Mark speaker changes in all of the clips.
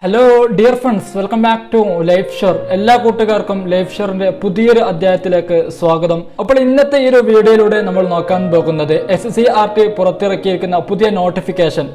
Speaker 1: Hello dear friends, welcome back to life shore. എല്ലാ കൂട്ടുകാർക്കും life ഷോറിന്റെ പുതിയൊരു അധ്യായത്തിലേക്ക് സ്വാഗതം. അപ്പോൾ ഇന്നത്തെ ഈ ഒരു വീഡിയോയിലൂടെ നമ്മൾ നോക്കാൻ പോകുന്നത് SCERT പുറത്തിറക്കിയിരിക്കുന്ന പുതിയ നോട്ടിഫിക്കേഷൻ.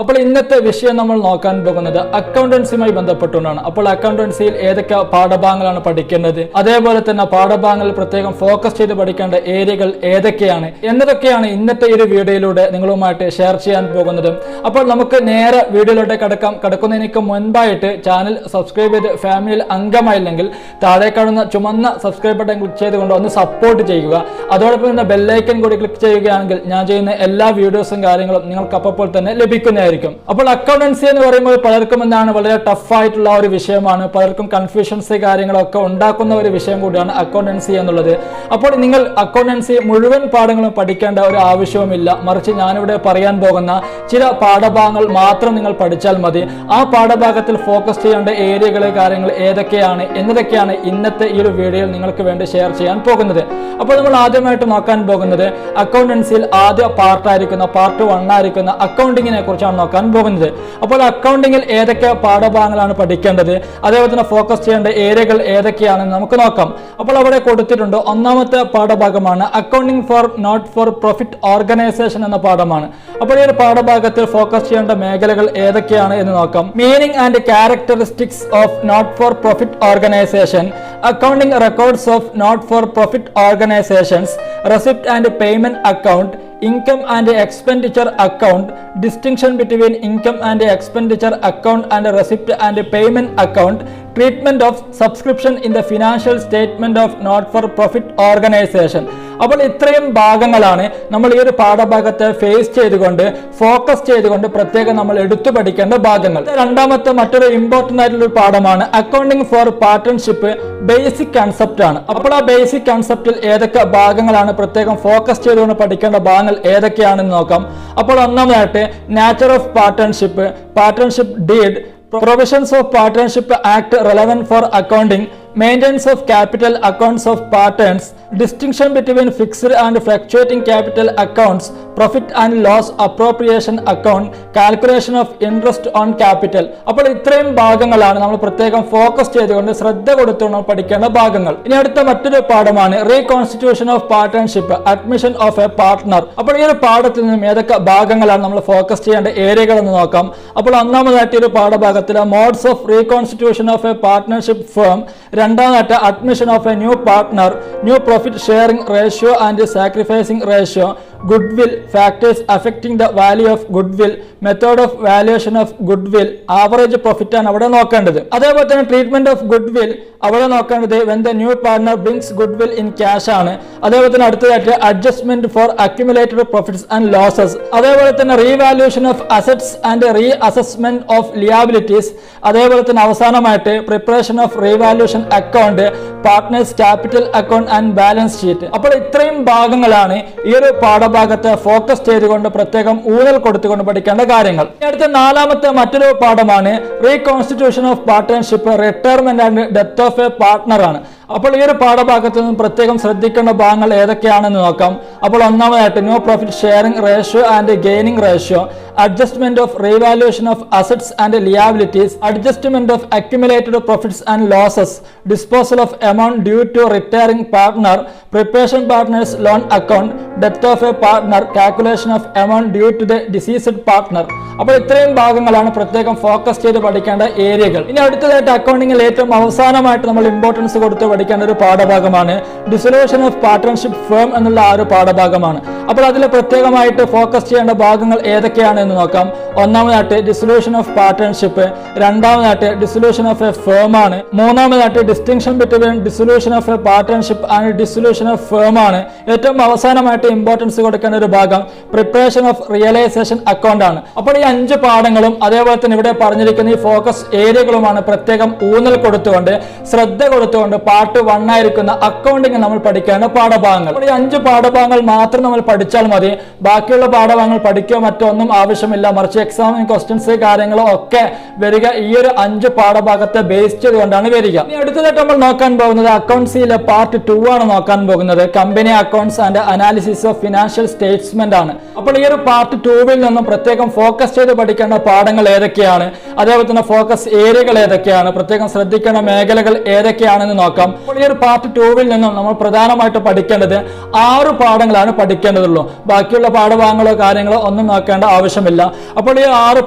Speaker 1: അപ്പോൾ ഇന്നത്തെ വിഷയം നമ്മൾ നോക്കാൻ പോകുന്നത് അക്കൗണ്ടൻസിയുമായി ബന്ധപ്പെട്ടുകൊണ്ടാണ്. അപ്പോൾ അക്കൗണ്ടൻസിയിൽ ഏതൊക്കെ പാഠഭാഗങ്ങളാണ് പഠിക്കേണ്ടത്, അതേപോലെ തന്നെ പാഠഭാഗങ്ങളിൽ പ്രത്യേകം ഫോക്കസ് ചെയ്ത് പഠിക്കേണ്ട ഏരിയകൾ ഏതൊക്കെയാണ് എന്നതൊക്കെയാണ് ഇന്നത്തെ ഈ ഒരു വീഡിയോയിലൂടെ നിങ്ങളുമായിട്ട് ഷെയർ ചെയ്യാൻ പോകുന്നത്. അപ്പോൾ നമുക്ക് നേരെ വീഡിയോയിലൂടെ കടക്കുന്നതിനേക്ക് മുൻപായിട്ട് ചാനൽ സബ്സ്ക്രൈബ് ചെയ്ത് ഫാമിലിയിൽ അംഗമായില്ലെങ്കിൽ താഴെ കാണുന്ന ചുമന്ന സബ്സ്ക്രൈബ് ബട്ടൺ ക്ലിക്ക് ചെയ്തുകൊണ്ട് ഒന്ന് സപ്പോർട്ട് ചെയ്യുക. അതോടൊപ്പം തന്നെ ബെല്ലൈക്കൻ കൂടി ക്ലിക്ക് ചെയ്യുകയാണെങ്കിൽ ഞാൻ ചെയ്യുന്ന എല്ലാ വീഡിയോസും കാര്യങ്ങളും നിങ്ങൾക്ക് അപ്പോൾ തന്നെ ലഭിക്കുന്നതായിരിക്കും. അപ്പോൾ അക്കൗണ്ടൻസി എന്ന് പറയുമ്പോൾ പലർക്കും എന്താണ് വളരെ ടഫ് ആയിട്ടുള്ള ഒരു വിഷയമാണ്. പലർക്കും കൺഫ്യൂഷൻസ് കാര്യങ്ങളൊക്കെ ഉണ്ടാക്കുന്ന ഒരു വിഷയം കൂടിയാണ് അക്കൗണ്ടൻസി എന്നുള്ളത്. അപ്പോൾ നിങ്ങൾ അക്കൗണ്ടൻസി മുഴുവൻ പാഠങ്ങളും പഠിക്കേണ്ട ഒരു ആവശ്യവുമില്ല. മറിച്ച് ഞാനിവിടെ പറയാൻ പോകുന്ന ചില പാഠഭാഗങ്ങൾ മാത്രം നിങ്ങൾ പഠിച്ചാൽ മതി. ആ പാഠഭാഗത്തിൽ ഫോക്കസ് ചെയ്യേണ്ട ഏരിയകൾ കാര്യങ്ങൾ ഏതൊക്കെയാണ് എന്നതൊക്കെയാണ് ഇന്നത്തെ ഈ ഒരു വീഡിയോയിൽ നിങ്ങൾക്ക് വേണ്ടി ഷെയർ ചെയ്യാൻ പോകുന്നത്. അപ്പോൾ നമ്മൾ ആദ്യമായിട്ട് നോക്കാൻ പോകുന്നത് അക്കൗണ്ടൻസിയിൽ ആദ്യ പാർട്ട് 1 ആയിരിക്കുന്ന അക്കൗണ്ടിങ്ങിനെ കുറിച്ചാണ് നോക്കാൻ പോകുന്നത്. അപ്പോൾ അക്കൗണ്ടിങ്ങിൽ ഏതൊക്കെ പാഠഭാഗങ്ങളാണ് പഠിക്കേണ്ടത്, അതേപോലെ തന്നെ ഫോക്കസ് ചെയ്യേണ്ട ഏരിയകൾ ഏതൊക്കെയാണെന്ന് നമുക്ക് നോക്കാം. അപ്പോൾ അവിടെ കൊടുത്തിട്ടുണ്ട്. ഒന്നാമത്തെ പാഠഭാഗമാണ് accounting for not for profit organisation എന്ന പാഠമാണ്. അപ്പോൾ ഈ ഒരു പാഠഭാഗത്തിൽ ഫോക്കസ് ചെയ്യേണ്ട മേഖലകൾ ഏതൊക്കെയാണ് എന്ന് നോക്കാം. Meaning and characteristics of not for profit organisation, accounting records of not for profit organisations, receipt and payment account, income and expenditure account, distinction between income and expenditure account and receipt and payment account, treatment of subscription in the financial statement of not for profit organization. അപ്പോൾ ഇത്രയും ഭാഗങ്ങളാണ് നമ്മൾ ഈ ഒരു പാഠഭാഗത്തെ face ചെയ്തുകൊണ്ട് focus ചെയ്തുകൊണ്ട് പ്രത്യേകം നമ്മൾ എടുത്തു പഠിക്കേണ്ട ഭാഗങ്ങൾ. രണ്ടാമത്തെ മറ്റൊരു ഇമ്പോർട്ടന്റ് ആയിട്ടുള്ള പാഠമാണ് accounting for partnership. Basic concept ആണ്. അപ്പോൾ ആ ബേസിക് കൺസെപ്റ്റിൽ ഏതൊക്കെ ഭാഗങ്ങളാണ് പ്രത്യേകം ഫോക്കസ് ചെയ്തുകൊണ്ട് പഠിക്കേണ്ട ഭാഗങ്ങൾ ഏതൊക്കെയാണെന്ന് നോക്കാം. അപ്പോൾ ഒന്നാമതായിട്ട് nature of partnership, partnership deed, provisions of partnership act relevant for accounting, maintenance of capital accounts of partners, distinction between fixed and fluctuating capital accounts, profit and loss appropriation account, calculation of interest on capital. അപ്പോൾ ഇത്രയും ഭാഗങ്ങളാണ് നമ്മൾ പ്രത്യേകം focus ചെയ്തുകൊണ്ട് ശ്രദ്ധ കൊടുത്തുകൊണ്ട് പഠിക്കേണ്ട ഭാഗങ്ങൾ. ഇനി അടുത്ത മറ്റൊരു പാഠമാണ് reconstitution of partnership, admission of a partner. അപ്പോൾ ഈ ഒരു പാഠത്തിൽ നിന്നും ഏതൊക്കെ ഭാഗങ്ങളാണ് നമ്മൾ ഫോക്കസ് ചെയ്യേണ്ട ഏരിയകൾ എന്ന് നോക്കാം. അപ്പോൾ ഒന്നാമതായിട്ട് ഒരു പാഠഭാഗത്തിൽ modes of reconstitution of a partnership firm, രണ്ടാമതായിട്ട് admission of a new partner, new profit sharing ratio and sacrificing ratio, goodwill, factors affecting the value of goodwill, method of valuation of goodwill, average profit ആണ് അവിടെ നോക്കേണ്ടത്. അതേപോലെ തന്നെ treatment of goodwill അവിടെ നോക്കേണ്ടത് when the new partner brings goodwill in cash ആണ്. അതേപോലെ തന്നെ അടുത്തതായിട്ട് adjustment for accumulated profits and losses. അതേപോലെ തന്നെ revaluation of assets and reassessment of liabilities. അതേപോലെ തന്നെ അവസാനമായിട്ട് preparation of revaluation account, partners capital account and balance sheet. അപ്പോൾ ഇത്രയും ഭാഗങ്ങളാണ് ഈ ഒരു പാഠഭാഗത്തെ ഫോക്കസ് ചെയ്തുകൊണ്ട് പ്രത്യേകം ഊന്നൽ കൊടുത്തുകൊണ്ട് പഠിക്കേണ്ട കാര്യങ്ങൾ. അടുത്ത നാലാമത്തെ മറ്റൊരു പാഠമാണ് reconstitution of partnership, retirement and death of a partner ആണ്. അപ്പോൾ ഈ ഒരു പാഠഭാഗത്ത് നിന്നും പ്രത്യേകം ശ്രദ്ധിക്കേണ്ട ഭാഗങ്ങൾ ഏതൊക്കെയാണെന്ന് നോക്കാം. അപ്പോൾ ഒന്നാമതായിട്ട് new profit sharing ratio and gaining ratio, adjustment of revaluation of assets and liabilities, adjustment of accumulated profits and losses, disposal of amount due to retiring partner, preparation partners loan account, death of a partner, calculation of amount due to the deceased partner. അപ്പോൾ ഇത്രയും ഭാഗങ്ങളാണ് പ്രത്യേകം focus ചെയ്ത് പഠിക്കേണ്ട ഏരിയകൾ. ഇനി അടുത്തതായിട്ട് അക്കൗണ്ടിങ്ങിൽ ഏറ്റവും അവസാനമായിട്ട് നമ്മൾ ഇമ്പോർട്ടൻസ് കൊടുത്ത് പഠിക്കേണ്ട ഒരു പാഠഭാഗമാണ് ഡിസൊല്യൂഷൻ ഓഫ് പാർട്ട്ണർഷിപ്പ് ഫേം എന്നുള്ള ആ ഒരു പാഠഭാഗമാണ്. അപ്പോൾ അതിൽ പ്രത്യേകമായിട്ട് ഫോക്കസ് ചെയ്യേണ്ട ഭാഗങ്ങൾ ഏതൊക്കെയാണ് എന്ന് നോക്കാം. ഒന്നാമതായിട്ട് ഡിസൊല്യൂഷൻ ഓഫ് പാർട്ട്ണർഷിപ്പ്, രണ്ടാമതായിട്ട് ഡിസൊല്യൂഷൻ ഓഫ് എ ഫേം ആണ്, മൂന്നാമതായിട്ട് distinction between dissolution of a partnership and dissolution of firm ആണ്. ഏറ്റവും അവസാനമായിട്ട് ഇമ്പോർട്ടൻസ് കൊടുക്കേണ്ട ഒരു ഭാഗം പ്രിപ്പറേഷൻ ഓഫ് റിയലൈസേഷൻ അക്കൗണ്ട് ആണ്. അപ്പോൾ ഈ 5 പാഠങ്ങളും അതേപോലെ തന്നെ ഇവിടെ പറഞ്ഞിരിക്കുന്ന ഈ ഫോക്കസ് ഏരിയകളുമാണ് പ്രത്യേകം ഊന്നൽ കൊടുത്തുകൊണ്ട് ശ്രദ്ധ കൊടുത്തുകൊണ്ട് പാർട്ട് 1 ആയിരിക്കുന്ന അക്കൗണ്ടിങ് നമ്മൾ പഠിക്കേണ്ട പാഠഭാഗങ്ങൾ. ഈ 5 പാഠഭാഗങ്ങൾ മാത്രം നമ്മൾ പഠിച്ചാൽ മതി. ബാക്കിയുള്ള പാഠഭാഗങ്ങൾ പഠിക്കുകയോ മറ്റോ ഒന്നും ആവശ്യമില്ല. മറിച്ച് എക്സാമിന് ക്വസ്റ്റ്യൻസ് കാര്യങ്ങളോ ഒക്കെ വരിക ഈ ഒരു 5 പാഠഭാഗത്തെ ബേസ് ചെയ്തുകൊണ്ടാണ് വരിക. ഇനി അടുത്തതായിട്ട് നമ്മൾ നോക്കാൻ പോകുന്നത് അക്കൗണ്ട്സിലെ പാർട്ട് 2 ആണ് നോക്കാൻ പോകുന്നത്. Company accounts and analysis of financial statement ആണ്. അപ്പോൾ ഈ ഒരു പാർട്ട് 2 നിന്നും പ്രത്യേകം ഫോക്കസ് ചെയ്ത് പഠിക്കേണ്ട പാഠങ്ങൾ ഏതൊക്കെയാണ്, അതേപോലെ തന്നെ ഫോക്കസ് ഏരിയകൾ ഏതൊക്കെയാണ്, പ്രത്യേകം ശ്രദ്ധിക്കേണ്ട മേഖലകൾ ഏതൊക്കെയാണെന്ന് നോക്കാം. അപ്പോൾ ഈ ഒരു പാർട്ട് 2 നിന്നും നമ്മൾ പ്രധാനമായിട്ട് പഠിക്കേണ്ടത് 6 പാഠങ്ങളാണ് പഠിക്കേണ്ടതുള്ളൂ. ബാക്കിയുള്ള പാഠഭാഗങ്ങളോ കാര്യങ്ങളോ ഒന്നും നോക്കേണ്ട ആവശ്യമില്ല. അപ്പോൾ ഈ 6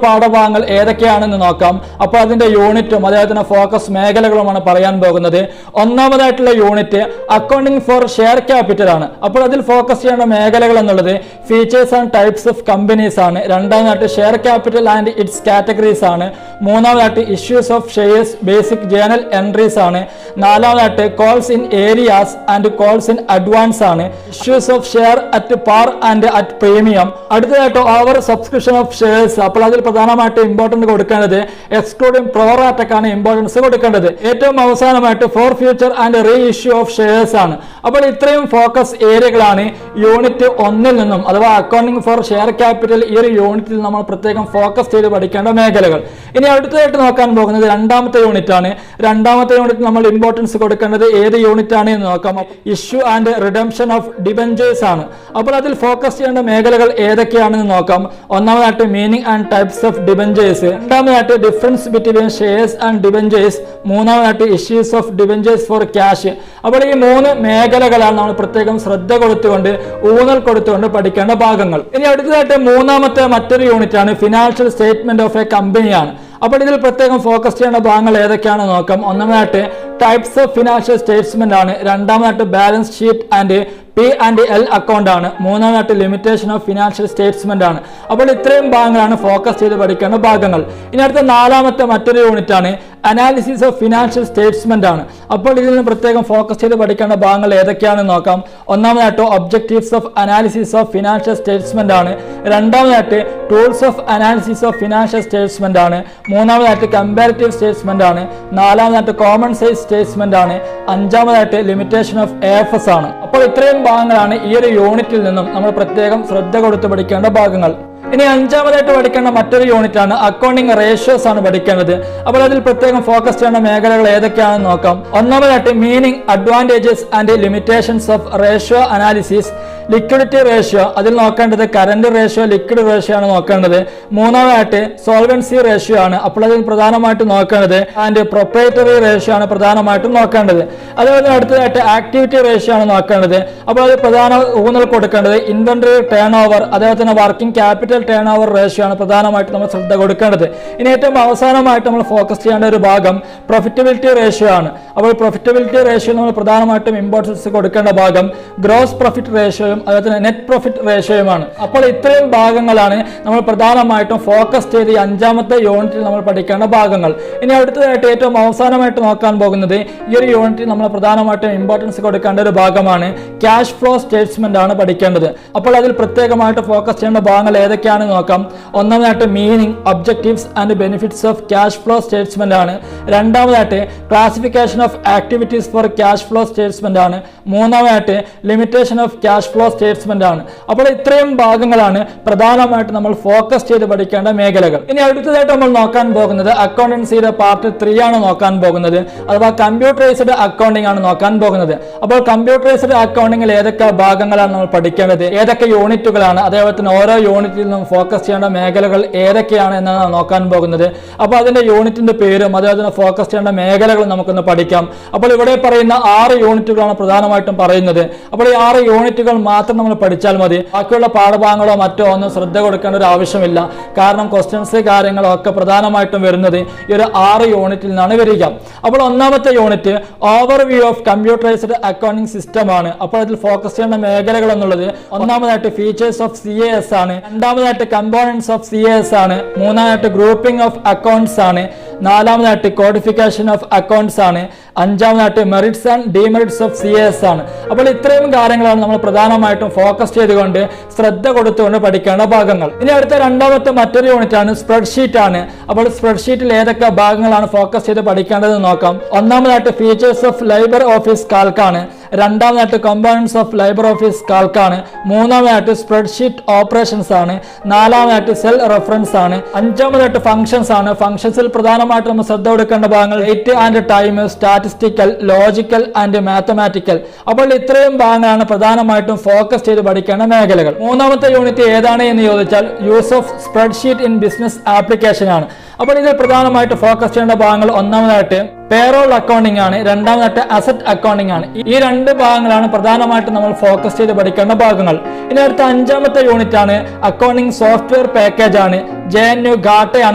Speaker 1: പാഠഭാഗങ്ങൾ ഏതൊക്കെയാണെന്ന് നോക്കാം. അപ്പോൾ അതിന്റെ യൂണിറ്റും അതേപോലെ തന്നെ ഫോക്കസ് മേഖലകളുമാണ് പറയാൻ പോകുന്നത്. ഒന്നാമതായിട്ടുള്ള unit accounting for share capital ആണ്. അപ്പോൾ അതിൽ ഫോക്കസ് ചെയ്യേണ്ട മേഖലകൾ എന്നുള്ളത് features and types of companies ആണ്. രണ്ടാമതായിട്ട് share capital and its categories ആണ്. മൂന്നാമതായിട്ട് issues of shares basic journal entries ആണ്. നാലാമതായിട്ട് calls in arrears and calls in advance ആണ്. Issues of share at par and at premium. അടുത്തതായിട്ട് oversubscription of shares. അപ്പോൾ അതിൽ പ്രധാനമായിട്ട് ഇമ്പോർട്ടന്റ് കൊടുക്കേണ്ടത് എക്സ്ക്ലൂഡിംഗ് പ്രോറാറ്റക്കാണ് ഇമ്പോർട്ടൻസ് കൊടുക്കേണ്ടത്. ഏറ്റവും അവസാനമായിട്ട് for future and re issue of shares ആണ്. അപ്പോൾ ഇത്രയും ഫോക്കസ് ഏരിയകളാണ് യൂണിറ്റ് 1 നിന്നും അഥവാ അക്കൗണ്ടിംഗ് ഫോർ ഷെയർ ക്യാപിറ്റൽ ഈ ഒരു യൂണിറ്റിൽ നമ്മൾ പ്രത്യേകം ഫോക്കസ് ചെയ്ത് പഠിക്കേണ്ട മേഖലകൾ. ഇനി അടുത്തതായിട്ട് നോക്കാൻ പോകുന്നത് രണ്ടാമത്തെ യൂണിറ്റ് ആണ്. രണ്ടാമത്തെ യൂണിറ്റ് നമ്മൾ ഇമ്പോർട്ടൻസ് കൊടുക്കേണ്ടത് ഏത് യൂണിറ്റ് ആണ് എന്ന് നോക്കാം. Issue and redemption of debentures ആണ്. അപ്പോൾ അതിൽ ഫോക്കസ് ചെയ്യേണ്ട മേഖലകൾ ഏതൊക്കെയാണെന്ന് നോക്കാം. ഒന്നാമതായിട്ട് meaning and types of debentures, രണ്ടാമതായിട്ട് difference between shares and debentures, മൂന്നാമതായിട്ട് issues of debentures for cash. അപ്പോൾ ഈ 3 മേഖലകളാണ് നമ്മൾ പ്രത്യേകം ശ്രദ്ധ കൊടുത്തുകൊണ്ട് ഊന്നൽ കൊടുത്തുകൊണ്ട് പഠിക്കേണ്ട ഭാഗങ്ങൾ. ഇനി അടുത്തതായിട്ട് മൂന്നാമത്തെ മറ്റൊരു യൂണിറ്റ് ആണ് ഫിനാൻഷ്യൽ സ്റ്റേറ്റ്മെന്റ് ഓഫ് എ കമ്പനിയാണ്. അപ്പോൾ ഇതിൽ പ്രത്യേകം ഫോക്കസ് ചെയ്യേണ്ട ഭാഗങ്ങൾ ഏതൊക്കെയാണെന്ന് നോക്കാം. ഒന്നാമതായിട്ട് ടൈപ്സ് ഓഫ് ഫിനാൻഷ്യൽ സ്റ്റേറ്റ്മെന്റ് ആണ്. രണ്ടാമതായിട്ട് balance sheet and P&L account ആണ്. മൂന്നാമതായിട്ട് ലിമിറ്റേഷൻ ഓഫ് ഫിനാൻഷ്യൽ സ്റ്റേറ്റ്മെന്റ് ആണ്. അപ്പോൾ ഇത്രയും ഭാഗങ്ങളാണ് ഫോക്കസ് ചെയ്ത് പഠിക്കേണ്ട ഭാഗങ്ങൾ. ഇനി അടുത്ത നാലാമത്തെ മറ്റൊരു യൂണിറ്റ് ആണ് അനാലിസിസ് ഓഫ് ഫിനാൻഷ്യൽ സ്റ്റേറ്റ്മെന്റ് ആണ്. അപ്പോൾ ഇതിൽ നിന്ന് പ്രത്യേകം ഫോക്കസ് ചെയ്ത് പഠിക്കേണ്ട ഭാഗങ്ങൾ ഏതൊക്കെയാണെന്ന് നോക്കാം. ഒന്നാമതായിട്ട് objectives of analysis of financial statement ആണ്. രണ്ടാമതായിട്ട് tools of analysis of financial statement ആണ്. മൂന്നാമതായിട്ട് കമ്പാരിറ്റീവ് സ്റ്റേറ്റ്മെന്റ് ആണ്. നാലാമതായിട്ട് കോമൺ സൈസ് സ്റ്റേറ്റ്മെന്റ് ആണ്. അഞ്ചാമതായിട്ട് ലിമിറ്റേഷൻ ഓഫ് AFS ആണ്. അപ്പോൾ ഇത്രയും ഭാഗങ്ങളാണ് ഈ ഒരു യൂണിറ്റിൽ നിന്നും നമ്മൾ പ്രത്യേകം ശ്രദ്ധ കൊടുത്ത് പഠിക്കേണ്ട ഭാഗങ്ങൾ. ഇനി അഞ്ചാമതായിട്ട് പഠിക്കേണ്ട മറ്റൊരു യൂണിറ്റ് ആണ് അക്കൗണ്ടിംഗ് റേഷ്യോസ് ആണ് പഠിക്കേണ്ടത്. അപ്പോൾ അതിൽ പ്രത്യേകം ഫോക്കസ് ചെയ്യേണ്ട മേഖലകൾ ഏതൊക്കെയാണെന്ന് നോക്കാം. ഒന്നാമതായിട്ട് meaning, advantages and limitations of ratio analysis. Liquidity ratio, അതിൽ നോക്കേണ്ടത് കറന്റ് റേഷ്യോ, ലിക്വിഡ് റേഷ്യോ ആണ് നോക്കേണ്ടത്. മൂന്നാമതായിട്ട് സോൾവൻസി റേഷ്യോ ആണ്. അപ്പോൾ അതിൽ പ്രധാനമായിട്ട് നോക്കേണ്ടത് ആൻഡ് പ്രൊപ്രൈറ്ററി റേഷ്യോ ആണ് പ്രധാനമായിട്ടും നോക്കേണ്ടത്. അതുപോലെ അടുത്തതായിട്ട് ആക്ടിവിറ്റി റേഷ്യോ ആണ് നോക്കേണ്ടത്. അപ്പോൾ അത് പ്രധാന ഊന്നൽ കൊടുക്കേണ്ടത് ഇൻവെന്ററി ടേൺ ഓവർ, അതേപോലെ തന്നെ working capital turn over ratio ആണ് പ്രധാനമായിട്ട് നമ്മൾ ശ്രദ്ധ കൊടുക്കേണ്ടത്. ഇനി ഏറ്റവും അവസാനമായിട്ട് നമ്മൾ ഫോക്കസ് ചെയ്യേണ്ട ഒരു ഭാഗം പ്രൊഫിറ്റബിലിറ്റി റേഷ്യോ ആണ്. അപ്പോൾ പ്രൊഫിറ്റബിലിറ്റി റേഷ്യോ നമ്മൾ പ്രധാനമായിട്ടും ഇമ്പോർട്ടൻസ് കൊടുക്കേണ്ട ഭാഗം ഗ്രോസ് പ്രോഫിറ്റ് റേഷ്യോയും അതുപോലെ തന്നെ നെറ്റ് പ്രോഫിറ്റ് റേഷ്യോയുമാണ്. അപ്പോൾ ഇത്രയും ഭാഗങ്ങളാണ് നമ്മൾ പ്രധാനമായിട്ടും ഫോക്കസ് ചെയ്ത് ഈ അഞ്ചാമത്തെ യൂണിറ്റിൽ നമ്മൾ പഠിക്കേണ്ട ഭാഗങ്ങൾ. ഇനി അടുത്തതായിട്ട് ഏറ്റവും അവസാനമായിട്ട് നോക്കാൻ പോകുന്നത് ഈ ഒരു യൂണിറ്റിൽ നമ്മൾ പ്രധാനമായിട്ടും ഇമ്പോർട്ടൻസ് കൊടുക്കേണ്ട ഒരു ഭാഗമാണ് ക്യാഷ് ഫ്ലോ സ്റ്റേറ്റ്മെന്റ് ആണ് പഠിക്കേണ്ടത്. അപ്പോൾ അതിൽ പ്രത്യേകമായിട്ട് ഫോക്കസ് ചെയ്യേണ്ട ഭാഗങ്ങൾ ഏതൊക്കെയാണെന്ന് നോക്കാം. ഒന്നാമതായിട്ട് meaning, objectives and benefits of cash flow statement ആണ്. രണ്ടാമതായിട്ട് classification of activities for cash flow statement ആണ്. മൂന്നാമതായിട്ട് limitation of cash flow statement ആണ്. അപ്പോൾ ഇത്രയും ഭാഗങ്ങളാണ് പ്രധാനമായിട്ട് നമ്മൾ ഫോക്കസ് ചെയ്ത് പഠിക്കേണ്ട മേഖലകൾ. ഇനി അടുത്തതായിട്ട് നമ്മൾ നോക്കാൻ പോകുന്നത് അക്കൗണ്ടൻസിയുടെ പാർട്ട് 3 ആണ് നോക്കാൻ പോകുന്നത്, അഥവാ കമ്പ്യൂട്ടറൈസ്ഡ് അക്കൗണ്ടിംഗ് ആണ് നോക്കാൻ പോകുന്നത്. അപ്പോൾ കമ്പ്യൂട്ടറൈസ്ഡ് അക്കൗണ്ടിംഗിൽ ഏതൊക്കെ ഭാഗങ്ങളാണ് നമ്മൾ പഠിക്കേണ്ടത്, ഏതൊക്കെ യൂണിറ്റുകളാണ്, അതേപോലെ തന്നെ ഓരോ യൂണിറ്റിൽ നിന്നും ഫോക്കസ് ചെയ്യേണ്ട മേഖലകൾ ഏതൊക്കെയാണ് എന്നാണ് നോക്കാൻ പോകുന്നത്. അപ്പോൾ അതിന്റെ യൂണിറ്റിന്റെ പേരും അതേപോലെ തന്നെ ഫോക്കസ് ചെയ്യേണ്ട മേഖലകളും നമുക്കൊന്ന് പഠിക്കാം. അപ്പോൾ ഇവിടെ പറയുന്ന 6 യൂണിറ്റുകളാണ് പ്രധാനമായിട്ടും പറയുന്നത്. അപ്പോൾ ഈ 6 യൂണിറ്റുകൾ മാത്രം നമ്മൾ പഠിച്ചാൽ മതി. ബാക്കിയുള്ള പാഠഭാഗങ്ങളോ മറ്റോ ഒന്നും ശ്രദ്ധ കൊടുക്കേണ്ട ഒരു ആവശ്യമില്ല. കാരണം ക്വസ്റ്റ്യൻസ് കാര്യങ്ങളോ ഒക്കെ പ്രധാനമായിട്ടും വരുന്നത് ഈ ഒരു 6 യൂണിറ്റിൽ നിന്നാണ് വരിക. അപ്പോൾ ഒന്നാമത്തെ unit overview of computerised accounting system ആണ്. അപ്പോൾ അതിൽ ഫോക്കസ് ചെയ്യേണ്ട മേഖലകൾ എന്നുള്ളത് ഒന്നാമതായിട്ട് ഫീച്ചേഴ്സ് ഓഫ് CAS ആണ്. രണ്ടാമതായിട്ട് കമ്പോണൻസ് ഓഫ് CAS ആണ്. മൂന്നാമതായിട്ട് ഗ്രൂപ്പിംഗ് ഓഫ് അക്കൗണ്ട്സ് ആണ്. നാലാമതായിട്ട് കോഡിഫിക്കേഷൻ ഓഫ് അക്കൗണ്ട്സ് ആണ്. അഞ്ചാമതായിട്ട് merits and demerits of CAS ആണ്. അപ്പോൾ ഇത്രയും കാര്യങ്ങളാണ് നമ്മൾ പ്രധാനമായിട്ടും ഫോക്കസ് ചെയ്തുകൊണ്ട് ശ്രദ്ധ കൊടുത്തുകൊണ്ട് പഠിക്കേണ്ട ഭാഗങ്ങൾ. ഇനി അടുത്ത രണ്ടാമത്തെ മറ്റൊരു യൂണിറ്റ് ആണ് സ്പ്രെഡ്ഷീറ്റ് ആണ്. അപ്പോൾ സ്പ്രെഡ്ഷീറ്റിൽ ഏതൊക്കെ ഭാഗങ്ങളാണ് ഫോക്കസ് ചെയ്ത് പഠിക്കേണ്ടതെന്ന് നോക്കാം. ഒന്നാമതായിട്ട് features of library office Calc ആണ്. രണ്ടാമതായിട്ട് components of library office Calc ആണ്. മൂന്നാമതായിട്ട് സ്പ്രെഡ്ഷീറ്റ് ഓപ്പറേഷൻസ് ആണ്. നാലാമതായിട്ട് സെൽ റെഫറൻസ് ആണ്. അഞ്ചാമതായിട്ട് ഫംഗ്ഷൻസ് ആണ്. ഫംഗ്ഷൻസിൽ പ്രധാനമായിട്ട് നമ്മൾ ശ്രദ്ധ കൊടുക്കേണ്ട ഭാഗങ്ങൾ date and time, statistical, logical and mathematical. അപ്പോൾ ഇത്രയും ഭാഗങ്ങളാണ് പ്രധാനമായിട്ടും ഫോക്കസ് ചെയ്ത് പഠിക്കേണ്ട മേഖലകൾ. മൂന്നാമത്തെ യൂണിറ്റ് ഏതാണ് എന്ന് ചോദിച്ചാൽ use of spreadsheet in business application ആണ്. അപ്പോൾ ഇതിൽ പ്രധാനമായിട്ട് ഫോക്കസ് ചെയ്യേണ്ട ഭാഗങ്ങൾ ഒന്നാമതായിട്ട് പേറോൾ അക്കൗണ്ടിംഗ് ആണ്. രണ്ടാമതായിട്ട് അസറ്റ് അക്കൗണ്ടിംഗ് ആണ്. ഈ രണ്ട് ഭാഗങ്ങളാണ് പ്രധാനമായിട്ട് നമ്മൾ ഫോക്കസ് ചെയ്ത് പഠിക്കേണ്ട ഭാഗങ്ങൾ. ഇനി അടുത്ത അഞ്ചാമത്തെ യൂണിറ്റ് ആണ് അക്കൗണ്ടിംഗ് സോഫ്റ്റ്വെയർ പാക്കേജ് ആണ്. JNU ഗാട്ടയാണ്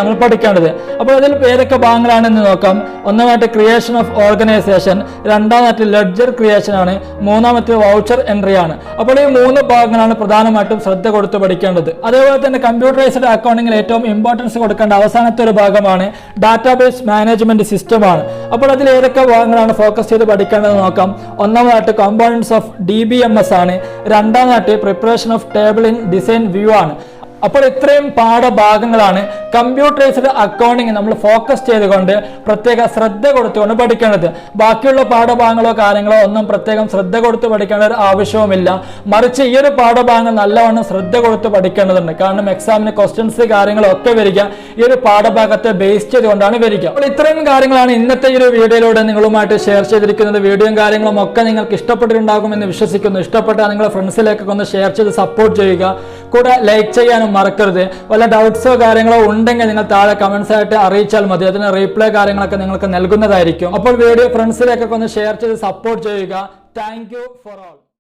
Speaker 1: നമ്മൾ പഠിക്കേണ്ടത്. അപ്പോൾ അതിൽ ഏതൊക്കെ ഭാഗങ്ങളാണെന്ന് നോക്കാം. ഒന്നാമതായിട്ട് ക്രിയേഷൻ ഓഫ് ഓർഗനൈസേഷൻ, രണ്ടാമതായിട്ട് ലെഡ്ജർ ക്രിയേഷൻ ആണ്, മൂന്നാമത്തെ വൗച്ചർ എൻട്രി ആണ്. അപ്പോൾ ഈ മൂന്ന് ഭാഗങ്ങളാണ് പ്രധാനമായിട്ടും ശ്രദ്ധ കൊടുത്ത് പഠിക്കേണ്ടത്. അതേപോലെ തന്നെ കമ്പ്യൂട്ടറൈസ്ഡ് അക്കൗണ്ടിങ്ങിൽ ഏറ്റവും ഇമ്പോർട്ടൻസ് കൊടുക്കേണ്ട അവസാനത്തെ ഒരു ഭാഗമാണ് ഡാറ്റാബേസ് മാനേജ്മെന്റ് സിസ്റ്റം ആണ്. അപ്പോൾ അതിൽ ഏതൊക്കെ ഭാഗങ്ങളാണ് ഫോക്കസ് ചെയ്ത് പഠിക്കേണ്ടത് നോക്കാം. ഒന്നാമതായിട്ട് കമ്പോണൻസ് ഓഫ് DBMS ആണ്. രണ്ടാമതായിട്ട് preparation of table in design view ആണ്. അപ്പോൾ ഇത്രയും പാഠഭാഗങ്ങളാണ് കമ്പ്യൂട്ടറൈസ്ഡ് അക്കൗണ്ടിങ് നമ്മൾ ഫോക്കസ് ചെയ്തുകൊണ്ട് പ്രത്യേക ശ്രദ്ധ കൊടുത്തുകൊണ്ട് പഠിക്കേണ്ടത്. ബാക്കിയുള്ള പാഠഭാഗങ്ങളോ കാര്യങ്ങളോ ഒന്നും പ്രത്യേകം ശ്രദ്ധ കൊടുത്ത് പഠിക്കേണ്ട ഒരു ആവശ്യവുമില്ല. മറിച്ച് ഈ ഒരു പാഠഭാഗങ്ങൾ നല്ലവണ്ണം ശ്രദ്ധ കൊടുത്ത് പഠിക്കേണ്ടതുണ്ട്. കാരണം എക്സാമിന് ക്വസ്റ്റ്യൻസ് കാര്യങ്ങളൊക്കെ വരിക ഈ ഒരു പാഠഭാഗത്തെ ബേസ് ചെയ്തുകൊണ്ടാണ് വരിക. അപ്പോൾ ഇത്രയും കാര്യങ്ങളാണ് ഇന്നത്തെ ഈ ഒരു വീഡിയോയിലൂടെ നിങ്ങളുമായിട്ട് ഷെയർ ചെയ്തിരിക്കുന്നത്. വീഡിയോയും കാര്യങ്ങളും ഒക്കെ നിങ്ങൾക്ക് ഇഷ്ടപ്പെട്ടിട്ടുണ്ടാകുമെന്ന് വിശ്വസിക്കുന്നു. ഇഷ്ടപ്പെട്ടാൽ നിങ്ങളുടെ ഫ്രണ്ട്സിലേക്കൊക്കെ ഒന്ന് ഷെയർ ചെയ്ത് സപ്പോർട്ട് ചെയ്യുക. കൂടെ ലൈക്ക് ചെയ്യാനും മറക്കരുത്. വല്ല ഡൗട്ട്സോ കാര്യങ്ങളോ ഉണ്ടെങ്കിൽ നിങ്ങൾ താഴെ കമന്റ്സ് ആയിട്ട് അറിയിച്ചാൽ മതി. അതിന് റീപ്ലൈ കാര്യങ്ങളൊക്കെ നിങ്ങൾക്ക് നൽകുന്നതായിരിക്കും. അപ്പോൾ വീഡിയോ ഫ്രണ്ട്സിലേക്കൊക്കെ ഒന്ന് ഷെയർ ചെയ്ത് സപ്പോർട്ട് ചെയ്യുക. Thank you for all.